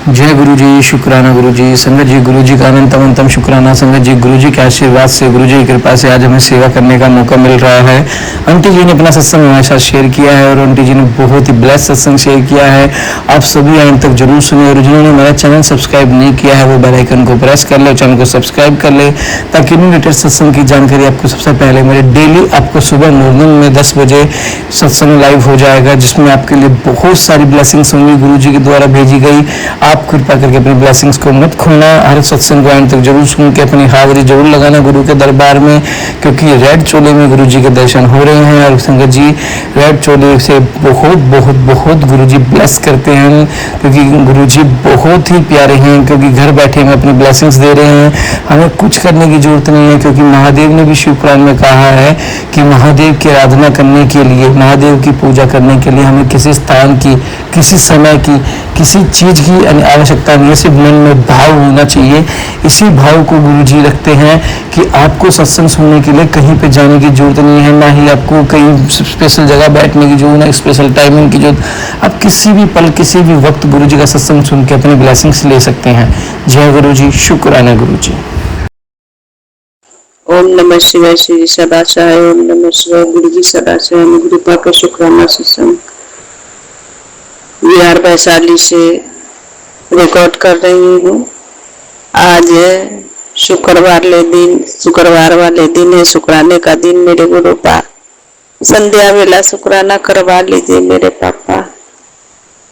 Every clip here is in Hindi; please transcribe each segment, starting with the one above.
जय गुरु जी, शुक्राना गुरु जी। संगत जी, गुरु जी का अनंतम अनंतम शुक्राना। संगत जी, गुरु जी के आशीर्वाद से, गुरु जी की कृपा से आज हमें सेवा करने का मौका मिल रहा है। आंटी जी ने अपना सत्संग हमारे साथ शेयर किया है और आंटी जी ने बहुत ही ब्लेस सत्संग शेयर किया है। आप सभी अंत तक जरूर सुने और जिन्होंने मेरा चैनल सब्सक्राइब नहीं किया है वो बेल आइकन को प्रेस कर ले, चैनल को सब्सक्राइब कर ले, ताकि इन लेटेस्ट सत्संग की जानकारी आपको सबसे पहले मेरे डेली आपको सुबह मॉर्निंग में 10 बजे सत्संग लाइव हो जाएगा, जिसमें आपके लिए बहुत सारी ब्लेसिंग्स होंगी गुरु जी के द्वारा भेजी गई। आप कृपा करके अपनी ब्लेसिंग्स को मत खोना। हर सत्संग को अंत तक जरूर सुन के अपनी हाजिरी जरूर लगाना गुरु के दरबार में, क्योंकि रेड चोले में गुरु जी के दर्शन हो रहे हैं। और संगत जी, रेड चोले से बहुत बहुत बहुत गुरु जी ब्लेस करते हैं, क्योंकि गुरु जी बहुत ही प्यारे हैं, क्योंकि घर बैठे हमें अपनी ब्लेसिंग्स दे रहे हैं। हमें कुछ करने की जरूरत नहीं है, क्योंकि महादेव ने भी शिव पुराण में कहा है कि महादेव की आराधना करने के लिए, महादेव की पूजा करने के लिए हमें किसी स्थान की, किसी समय की, किसी चीज की आवश्यकता नहीं है, सिर्फ मन में भाव होना चाहिए। इसी भाव को गुरु जी रखते हैं कि आपको सत्संग सुनने के लिए कहीं पे जाने की जरूरत नहीं है, ना ही आपको कहीं स्पेशल जगह बैठने की जरूरत, ना स्पेशल टाइमिंग की जरूरत। आप किसी भी पल, किसी भी वक्त गुरु जी का सत्संग सुन के अपनी ब्लेसिंग्स ले सकते हैं। जय गुरु जी, शुक्राना गुरु जी। ओम नमः शिवाय। श्री सदाशिवाय। ओम नमः शिवाय। गुरु जी सदाशिवाय। गुरु का शुक्राना सत्संग बिहार वैशाली से रिकॉर्ड कर रही हूँ। आज शुक्रवार वाले दिन है, शुक्राने का दिन। मेरे गुरु पा संध्या वेला शुक्राना करवा लीजिए मेरे पापा,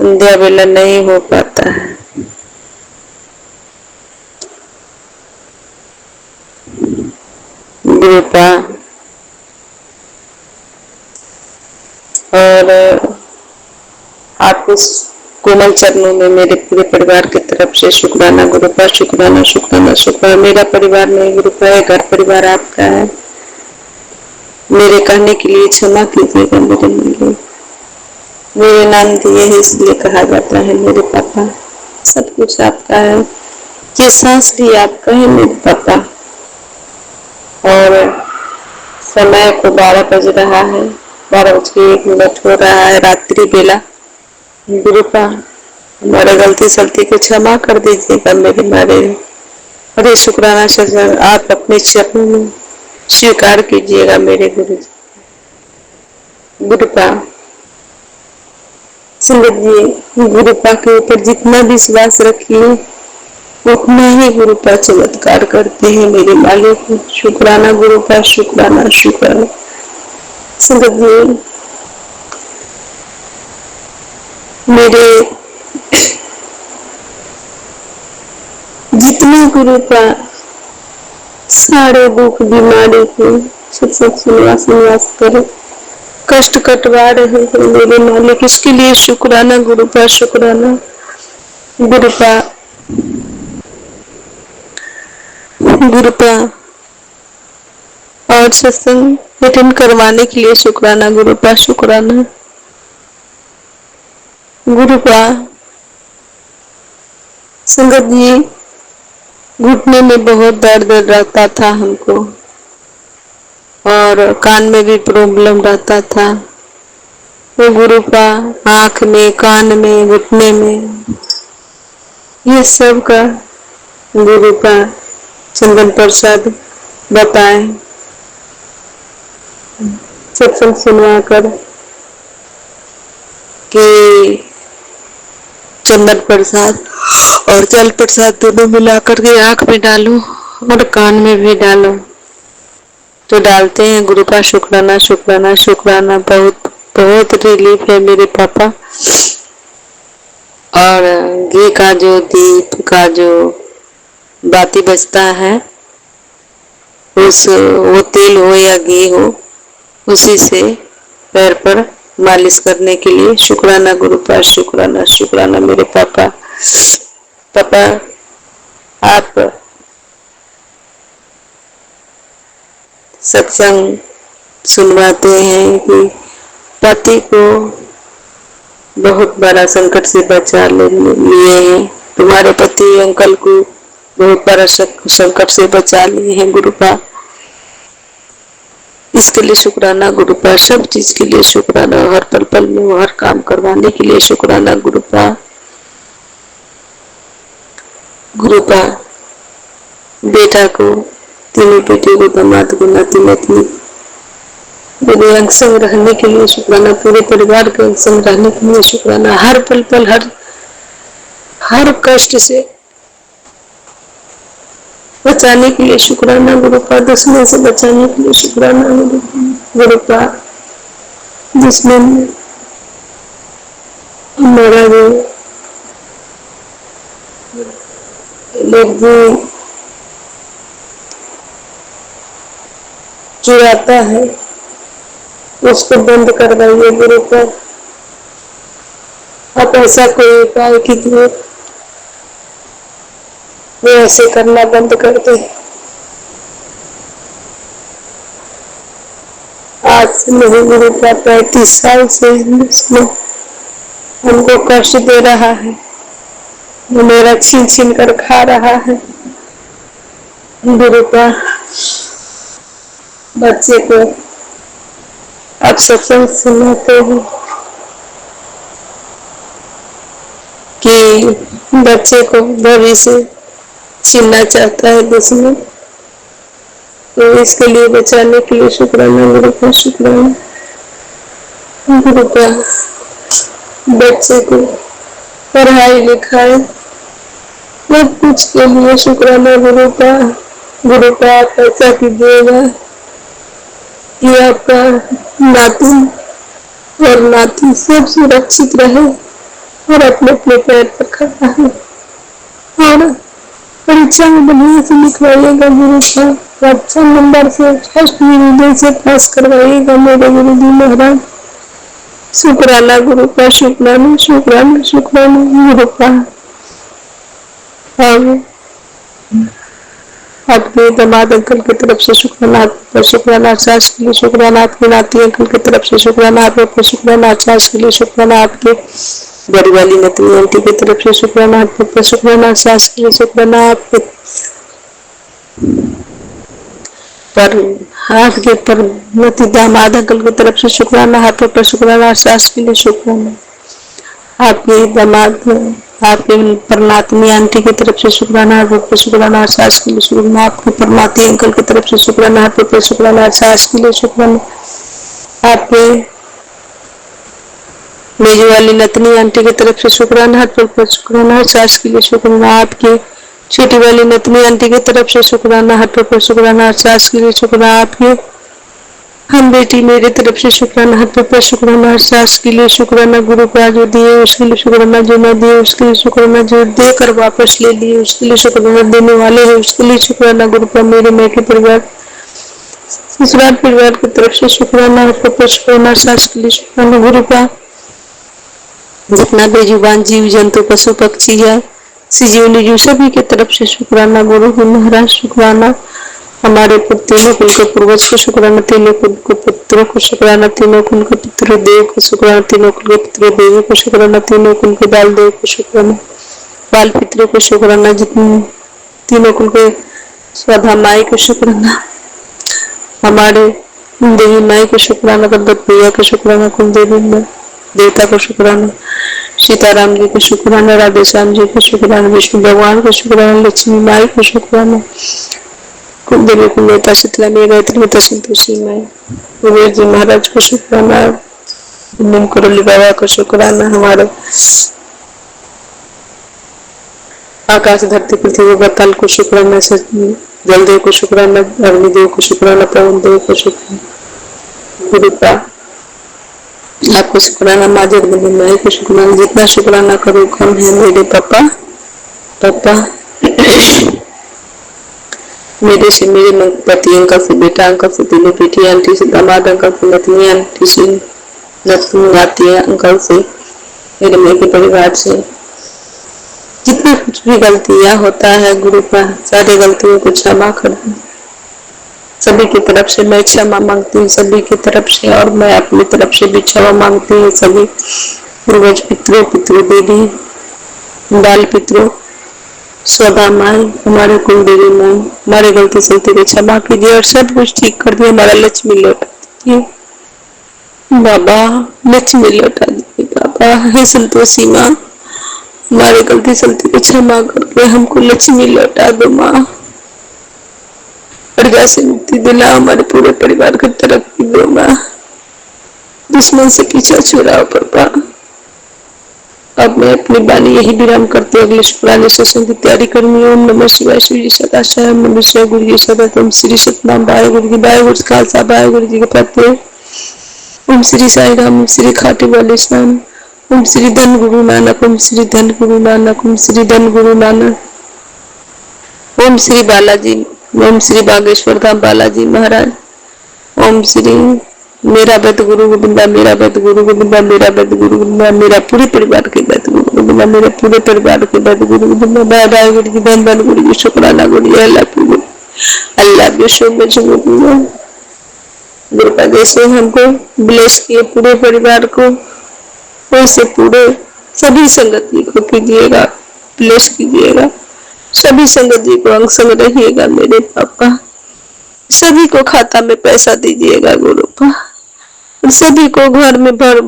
संध्या वेला नहीं हो पाता है। गुरुपा और आपको कोमल चरणों में मेरे पूरे परिवार की तरफ से शुक्राना गुरुपा, शुक्राना शुक्राना शुक्राना। मेरा परिवार नहीं गुरुपा है, घर परिवार आपका है। मेरे कहने के लिए क्षमा कीजिएगा मेरे लिए, मेरे नाम दिए है इसलिए कहा जाता है मेरे पापा। सब कुछ आपका है, ये सांस भी आपका है मेरे पापा। और समय को 12 बज रहा है, 12:01 हो रहा है, रात्रि बेला। गुरुपा हमारे गलती सलती को क्षमा कर दीजिएगा मेरे मारे। अरे शुक्राना सत्संग आप अपने चरणों में स्वीकार कीजिएगा मेरे गुरु जी। गुरुपा संगत जी, गुरुपा के ऊपर जितना विश्वास रखिए उतना ही गुरुपा चमत्कार करते हैं मेरे मालिक। शुक्राना गुरुपा, शुक्राना शुक्राना। संगत जी, मेरे जितने गुरुपा सारे दुख बीमारी को सत्संग सुनवास करे, कष्ट कटवा रहे हैं मेरे मालिक, इसके लिए शुक्राना गुरुपा, शुक्राना गुरुपा। गुरुपा और सत्संग अटेंड करवाने के लिए शुक्राना गुरुपा, शुक्राना गुरुपा। संगत जी, घुटने में बहुत दर्द रहता था हमको और कान में भी प्रॉब्लम रहता था। वो गुरुपा आंख में, कान में, घुटने में, ये सब का गुरुपा चंदन प्रसाद बताए सत्संग सुनवा कर कि चंदन प्रसाद और जल प्रसाद दोनों मिलाकर के आंख में डालो और कान में भी डालो। तो डालते हैं गुरुपा, शुक्राना शुक्राना शुक्राना। बहुत बहुत रिलीफ है मेरे पापा। और घी का जो, दीप का जो बाती बचता है, वो तेल हो या घी हो, उसी से पैर पर मालिश करने के लिए शुक्राना गुरुपा, शुक्राना शुक्राना मेरे पापा। पापा आप सत्संग सुनवाते हैं कि पति को बहुत बड़ा संकट से बचा लिए हैं, तुम्हारे पति अंकल को बहुत बड़ा संकट से बचा लिए हैं गुरुपा। इसके लिए शुक्राना गुरुपा, सब चीज के लिए शुक्राना, हर पल पल में हर काम करवाने के लिए शुक्राना गुरुपा। गुरु का बेटा को, तीनों बेटे को, दामाद को, नाती नातनी मेरे अंग संग रहने के लिए शुक्राना, पूरे परिवार के अंग संग रहने के लिए शुक्राना, हर पल पल हर कष्ट से बचाने के लिए शुक्राना गुरु का, दुश्मन से बचाने के लिए शुक्राना गुरु का, दुश्मन हमारा जो लोग चुराता है उसको बंद करवाइए गुरु का, आप ऐसा कोई उपाय कीजिए वो ऐसे करना बंद कर दे। आज से नहीं गुरु का, 35 साल से इसमें हमको कष्ट दे रहा है, मेरा छीन छीन कर खा रहा है गुरु का। बच्चे को आप सत्संग सुनाते हो कि बच्चे को भविष्य छीनना चाहता है दुश्मन, तो इसके लिए बचाने के लिए शुक्राना गुरु का, शुक्राना गुरु का। बच्चे को पढ़ाई लिखाई सब कुछ के लिए शुक्राना गुरु का। गुरु का आप ऐसा कीजिएगा कि आपका नाती और नाती सब सुरक्षित रहे और अपने अपने पैर पर खड़ा है, और परीक्षा में बढ़िया से लिखवाइएगा गुरु का, अच्छा नंबर से फर्स्ट डिवीजन से पास करवाइएगा मेरे गुरु जी महाराज। शुक्राना गुरु का, शुक्राना शुक्राना शुक्राना गुरु का। आपके दामाद अंकल की तरफ से शुक्राना, आपके शुक्राना, सास के लिए शुक्राना, आपके नाती अंकल की तरफ से शुक्राना, आपके शुक्राना, सास के लिए शुक्राना, आपके बड़ी वाली नतनी आंटी की तरफ से शुक्राना, आपके शुक्राना, सास के लिए शुक्राना, आपके पर नती दामाद अंकल की तरफ से शुक्राना, हाथों पर शुक्राना, सास के लिए शुक्राना, आपके दामाद आपके परनातनी आंटी की तरफ से शुक्राना, आपके शुक्राना, सास के लिए शुक्राना, आपके परनाती अंकल की तरफ से शुक्राना, आपके शुक्राना, सास के लिए शुक्राना, आपके मेरी वाली नतनी आंटी की तरफ से शुक्राना, आपके शुक्राना, सास के लिए शुक्राना, आपके छोटी वाली नतनी आंटी की तरफ से शुक्राना, हाथों पर शुक्राना, सास के लिए शुक्राना, आपके हम बेटी मेरी तरफ से शुक्राना, हाथों पर शुक्राना, सास के लिए शुक्राना, गुरु का जो दिए उसके लिए शुक्राना, जो न दिए उसके लिए शुक्राना, जो देकर वापस ले लिए उसके लिए शुक्राना, देने वाले हैं उसके लिए शुक्राना गुरु का। मेरे मैके परिवार ससुराल परिवार की तरफ से शुक्राना, हाथों पर शुक्राना, सास के लिए शुक्राना गुरु का। जितना बेजुबान जीव जंतु पशु पक्षी है सजीवनी जीव सभी की तरफ से शुक्राना गुरु जी महाराज, शुक्राना। हमारे तीनों कुल के पूर्वज को शुक्राना, तीनों कुल के पुत्रों को शुक्राना, तीनों कुल के पुत्र देव को शुक्राना, तीनों कुल के पुत्र देवी को शुक्राना, तीनों कुल के बाल देव को शुक्राना, बाल पितरों को शुक्राना, जितने तीनों कुल के स्वधा माई को शुक्राना, हमारे देवी माई को शुक्राना, गणपत भैया को शुक्राना, कुल देवी देवता को शुक्राना, सीताराम जी को शुक्राना, राधे श्याम जी को शुक्राना, विष्णु भगवान को शुक्राना, लक्ष्मी माई को शुक्राना, कुलदेवी कुलदेवता शीतला में गायत्री माता संतोषी माई, कुबेर जी महाराज को शुक्राना, नीम करोली बाबा को शुक्राना, हमारे आकाश धरती पृथ्वी बताल को शुक्राना, जलदेव को शुक्राना, अग्निदेव को शुक्राना, पवन देव को शुक्राना गुरु का। आपको शुक्राना, माँ जगदम्बा माई को शुक्राना। जितना शुक्राना करो कम है मेरे पापा मेरे से मेरे पति अंकल से बेटा अंकल से तीनों बेटी आंटी से दामाद अंकल से नतनी आंटी से नतनी नाती अंकल से मेरे मेरे परिवार से जितना कुछ भी गलतियां होता है गुरु का सारी गलतियों को क्षमा कर दूं। सभी की तरफ से मैं क्षमा मांगती हूँ, सभी की तरफ से, और मैं अपनी तरफ से भी क्षमा मांगती हूँ। सभी पूर्वज पितरों पितृ देवी बाल पितरों स्वधा माई हमारे कुल देवी माई हमारे गलती सलती को क्षमा कीजिए और सब कुछ ठीक कर दिए। हमारा लक्ष्मी लौटा दीजिए बाबा, लक्ष्मी लौटा दीजिए बाबा। हे संतोषी माँ हमारी गलती सलती को क्षमा करके हमको लक्ष्मी लौटा दो माँ। कर्जा से मुक्ति दिला, हमारे पूरे परिवार की तरक्की दो माँ। दुश्मन से पीछा छुड़ाओ प्रभा। अब मैं अपनी वाणी यही विराम करते अगले शुक्राने सत्संग की तैयारी करूंगी। ओम नमः शिवाय। शिव जी सदा शिव मनुष्य गुरु जी सदा तुम श्री सतनाम बाय गुरु जी बाय गुरु खालसा बाय गुरु जी के प्रत्यय। ओम श्री साई राम। ओम श्री खाटू वाले श्याम। ओम श्री धन गुरु नानक। ओम श्री धन गुरु नानक। ओम श्री धन गुरु नानक। ओम श्री बालाजी। ओम श्री बागेश्वर धाम बालाजी महाराज। ओम श्री मेरा वेद गुरु गोविंदा, मेरा वेद गुरु गोविंदा, मेरा वेद गुरु गोविंदा, मेरा पूरे परिवार के वेद गुरु गोविंदा, मेरे पूरे परिवार के वेद गुरु गोविंदा। बाय बाय गुरु जी, धन धन गुरु जी, शुक्राना गुरु जी, अल्लाह विश्व में गुरु जैसे हमको ब्लेस किए पूरे परिवार को, वैसे पूरे सभी संगति को कीजिएगा, ब्लेस कीजिएगा। सभी संगत जी को अंग संग रहिएगा मेरे पापा। सभी को खाता में पैसा दीजिएगा गुरुपा। सभी को घर में भर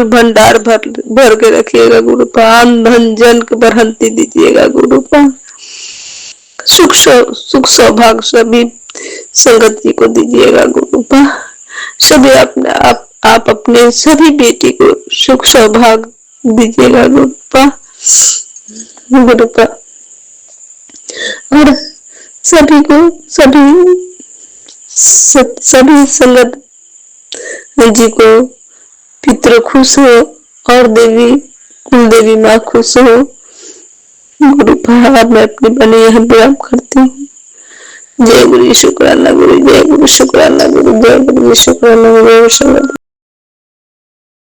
भंडार भर के रखिएगा गुरुपा। अन्न धन जन के बढ़ंती दीजिएगा गुरुपा। सुख सौभाग्य सभी संगत जी को दीजिएगा गुरुपा। सभी आप अपने सभी बेटी को सुख सौभाग्य दीजिएगा गुरुपा। और सभी को सभी संगत जी को पितृ खुश हो और देवी कुल देवी माँ खुश हो गुरुपा। मैं अपनी बनी यह विराम करती हूँ। जय गुरु शुक्राना गुरु, जय गुरु शुक्राना गुरु, जय गुरु शुक्राना गुरु।